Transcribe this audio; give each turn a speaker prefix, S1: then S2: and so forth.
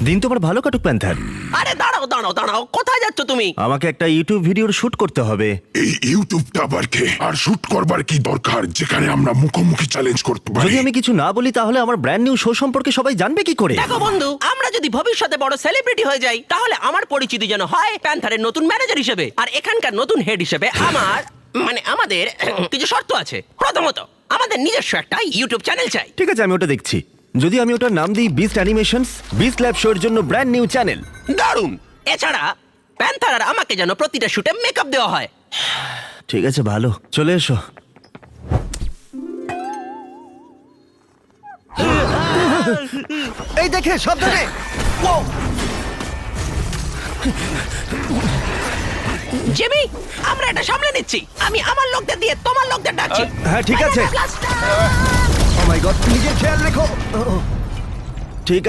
S1: দিন তোমার ভালো কাটুক প্যান্থার।
S2: আরে দাঁড়াও দাঁড়াও দাঁড়াও, কোথায় যাচ্ছ তুমি?
S1: আমাকে একটা ইউটিউব ভিডিওর শুট করতে হবে।
S3: এই ইউটিউবটা আবার কে? আর শুট করবার কি দরকার যেখানে আমরা মুখোমুখি চ্যালেঞ্জ করতে পারি?
S1: যদি আমি কিছু না বলি তাহলে আমার ব্র্যান্ড নিউ শো সম্পর্কে সবাই জানবে কি করে?
S2: দেখো বন্ধু, আমরা যদি ভবিষ্যতে বড় সেলিব্রিটি হয়ে যাই তাহলে আমার পরিচিতি যেন হয় প্যান্থারের নতুন ম্যানেজার হিসেবে, আর এখানকার নতুন হেড হিসেবে আমাদের কিছু শর্ত আছে। প্রথমত, আমাদের নিজস্ব একটা ইউটিউব চ্যানেল চাই।
S1: ঠিক আছে, আমি ওটা দেখছি। যদি আমি ওটার নাম দিই বিস্ট অ্যানিমেশনস, বিস্ট ল্যাব শোর জন্য ব্র্যান্ড নিউ চ্যানেল।
S2: দারুণ। এছাড়া প্যান্থার আর আমাকে যেন প্রতিটা শুটে মেকআপ দেওয়া হয়।
S1: ঠিক আছে, ভালো, চলে এসো। এই দেখে সাবধানে।
S2: জিমি, আমরা এটা সামলে নিচ্ছি। আমি আমার লোকদের দিয়ে তোমার লোকদের ডাকছি।
S1: হ্যাঁ, ঠিক আছে। ও মাই গড, নিজের খেয়াল রেখো। ঠিক আছে।